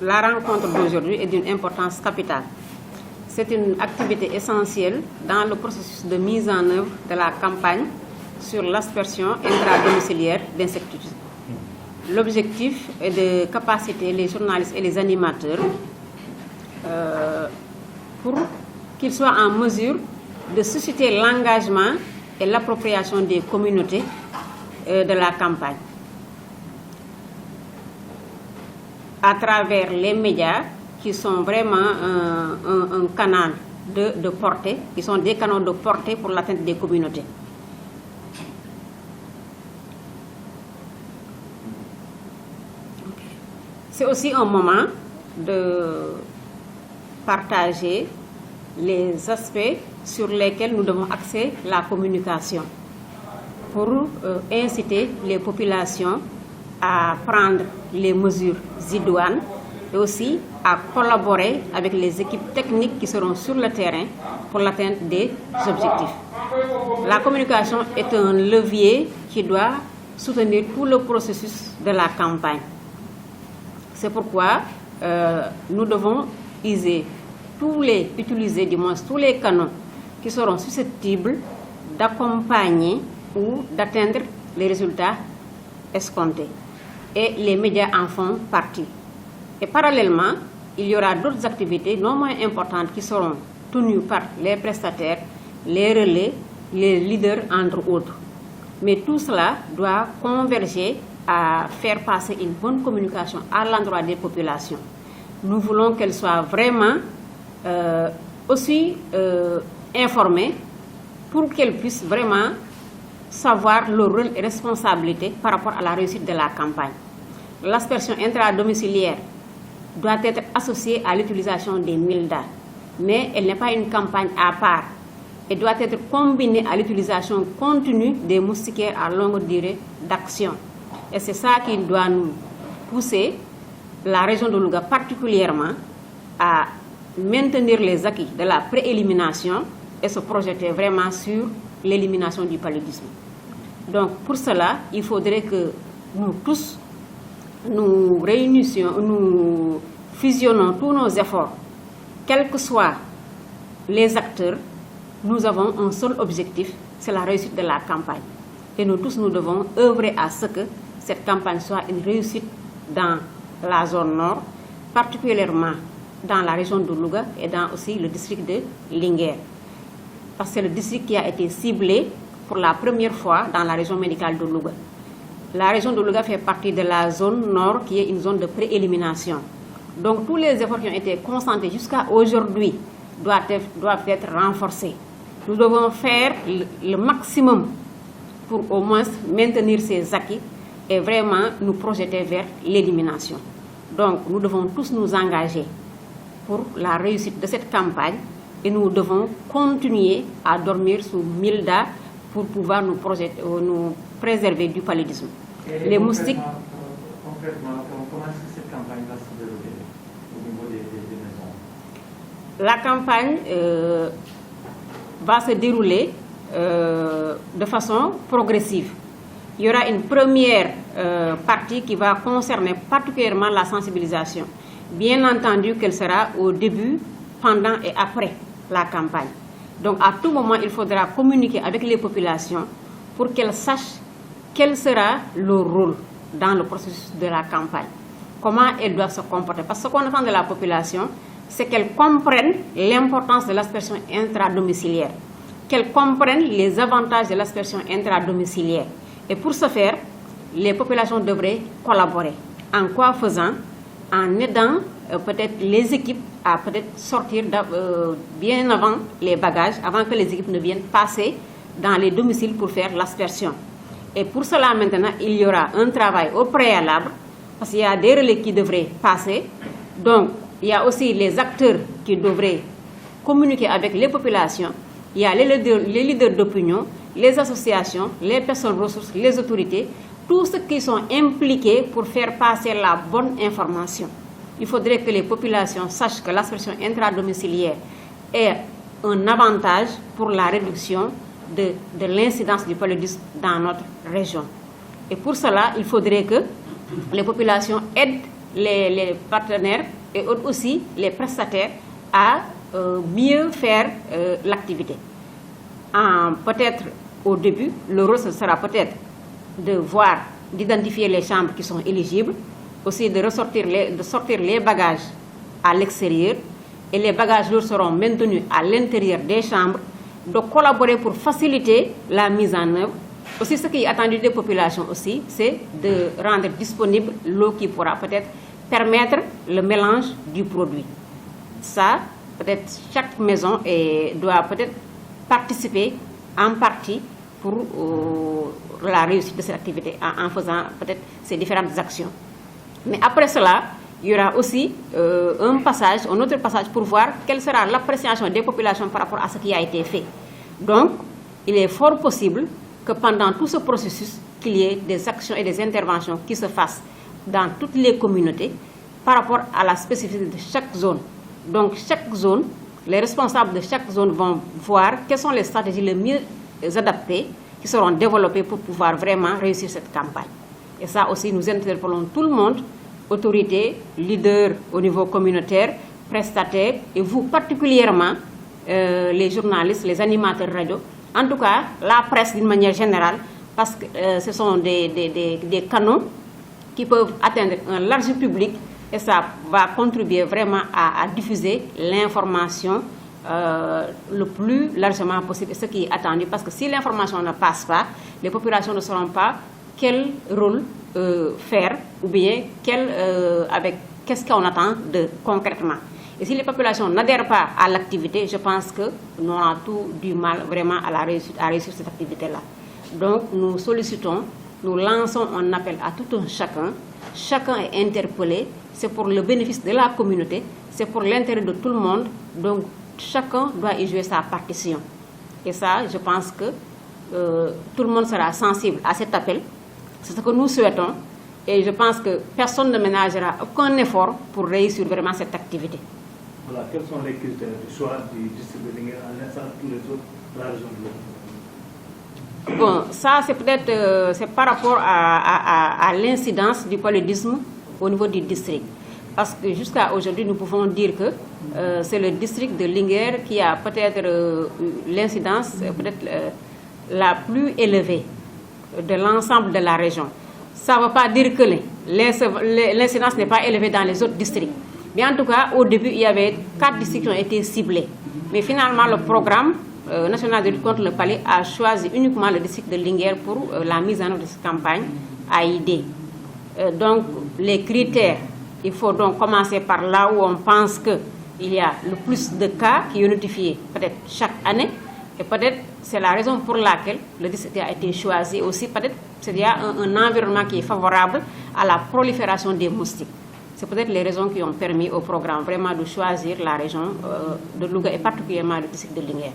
La rencontre d'aujourd'hui est d'une importance capitale. C'est une activité essentielle dans le processus de mise en œuvre de la campagne sur l'aspersion intradomiciliaire d'insecticides. L'objectif est de capaciter les journalistes et les animateurs pour qu'ils soient en mesure de susciter l'engagement et l'appropriation des communautés de la campagne à travers les médias qui sont vraiment un canal de portée, qui sont des canaux de portée pour l'atteinte des communautés. C'est aussi un moment de partager les aspects sur lesquels nous devons axer la communication pour inciter les populations à prendre les mesures idoines et aussi à collaborer avec les équipes techniques qui seront sur le terrain pour l'atteinte des objectifs. La communication est un levier qui doit soutenir tout le processus de la campagne. C'est pourquoi nous devons utiliser tous les canaux qui seront susceptibles d'accompagner ou d'atteindre les résultats escomptés. Et les médias en font partie. Et parallèlement, il y aura d'autres activités non moins importantes qui seront tenues par les prestataires, les relais, les leaders, entre autres. Mais tout cela doit converger à faire passer une bonne communication à l'endroit des populations. Nous voulons qu'elles soient vraiment aussi informées pour qu'elles puissent vraiment savoir leur rôle et responsabilité par rapport à la réussite de la campagne. L'aspersion intradomiciliaire doit être associée à l'utilisation des mildas, mais elle n'est pas une campagne à part. Elle doit être combinée à l'utilisation continue des moustiquaires à longue durée d'action. Et c'est ça qui doit nous pousser, la région de Louga particulièrement, à maintenir les acquis de la préélimination et se projeter vraiment sur l'élimination du paludisme. Donc pour cela, il faudrait que nous tous, nous réunissions, nous fusionnons tous nos efforts, quels que soient les acteurs. Nous avons un seul objectif, c'est la réussite de la campagne. Et nous tous, nous devons œuvrer à ce que cette campagne soit une réussite dans la zone nord, particulièrement dans la région de Louga et dans aussi le district de Linguère. Parce que c'est le district qui a été ciblé pour la première fois dans la région médicale de Louga. La région de Louga fait partie de la zone nord qui est une zone de préélimination. Donc tous les efforts qui ont été concentrés jusqu'à aujourd'hui doivent être renforcés. Nous devons faire le maximum pour au moins maintenir ces acquis et vraiment nous projeter vers l'élimination. Donc nous devons tous nous engager pour la réussite de cette campagne et nous devons continuer à dormir sous milda pour pouvoir nous préserver du paludisme. Les moustiques. Concrètement, comment est-ce que cette campagne va se dérouler au niveau des maisons? La campagne va se dérouler de façon progressive. Il y aura une première partie qui va concerner particulièrement la sensibilisation. Bien entendu qu'elle sera au début, pendant et après la campagne. Donc à tout moment, il faudra communiquer avec les populations pour qu'elles sachent quel sera leur rôle dans le processus de la campagne. Comment elles doivent se comporter. Parce que ce qu'on attend de la population, c'est qu'elles comprennent l'importance de l'aspersion intradomiciliaire, qu'elles comprennent les avantages de l'aspersion intradomiciliaire. Et pour ce faire, les populations devraient collaborer. En quoi faisant? En aidant peut-être les équipes à peut-être sortir bien avant les bagages, avant que les équipes ne viennent passer dans les domiciles pour faire l'aspersion. Et pour cela maintenant, il y aura un travail au préalable, parce qu'il y a des relais qui devraient passer. Donc, il y a aussi les acteurs qui devraient communiquer avec les populations. Il y a les leaders d'opinion, les associations, les personnes ressources, les autorités, tous ceux qui sont impliqués pour faire passer la bonne information. Il faudrait que les populations sachent que l'aspersion intradomiciliaire est un avantage pour la réduction de l'incidence du paludisme dans notre région. Et pour cela, il faudrait que les populations aident les partenaires et aussi les prestataires à mieux faire l'activité. Peut-être au début, le rôle ce sera peut-être d'identifier les chambres qui sont éligibles, aussi de sortir les bagages à l'extérieur, et les bagages lourds seront maintenus à l'intérieur des chambres, de collaborer pour faciliter la mise en œuvre. Aussi, ce qui est attendu des populations aussi, c'est de rendre disponible l'eau qui pourra peut-être permettre le mélange du produit. Ça, peut-être chaque maison doit peut-être participer en partie pour la réussite de cette activité en faisant peut-être ces différentes actions. Mais après cela, il y aura aussi un autre passage pour voir quelle sera l'appréciation des populations par rapport à ce qui a été fait. Donc, il est fort possible que pendant tout ce processus, qu'il y ait des actions et des interventions qui se fassent dans toutes les communautés par rapport à la spécificité de chaque zone. Donc, chaque zone, les responsables de chaque zone vont voir quelles sont les stratégies les mieux adaptées qui seront développées pour pouvoir vraiment réussir cette campagne. Et ça aussi, nous interpellons tout le monde, autorités, leaders au niveau communautaire, prestataires, et vous particulièrement, les journalistes, les animateurs radio, en tout cas la presse d'une manière générale, parce que ce sont des canaux qui peuvent atteindre un large public, et ça va contribuer vraiment à diffuser l'information le plus largement possible, ce qui est attendu, parce que si l'information ne passe pas, les populations ne sauront pas quel rôle faire, ou bien qu'est-ce qu'on attend concrètement. Et si les populations n'adhèrent pas à l'activité, je pense que nous aurons tout du mal vraiment à réussir cette activité-là. Donc nous sollicitons, nous lançons un appel à tout un chacun. Chacun est interpellé, c'est pour le bénéfice de la communauté, c'est pour l'intérêt de tout le monde. Donc chacun doit y jouer sa partition. Et ça, je pense que tout le monde sera sensible à cet appel. C'est ce que nous souhaitons. Et je pense que personne ne ménagera aucun effort pour réussir vraiment cette activité. Voilà, quels sont les critères du choix du district de Linguère en laissant tous les autres de la région de Louga? Bon, ça c'est peut-être c'est par rapport à l'incidence du paludisme au niveau du district. Parce que jusqu'à aujourd'hui, nous pouvons dire que c'est le district de Linguère qui a peut-être l'incidence la plus élevée de l'ensemble de la région. Ça ne veut pas dire que l'incidence n'est pas élevée dans les autres districts. Mais en tout cas, au début, il y avait 4 districts qui ont été ciblés. Mais finalement, le programme national de lutte contre le paludisme a choisi uniquement le district de Linguère pour la mise en œuvre de cette campagne AID. Donc, les critères, il faut donc commencer par là où on pense qu'il y a le plus de cas qui est notifié peut-être chaque année. Et peut-être c'est la raison pour laquelle le district a été choisi aussi. Peut-être qu'il y a un environnement qui est favorable à la prolifération des moustiques. C'est peut-être les raisons qui ont permis au programme vraiment de choisir la région de Louga et particulièrement le district de Linguère.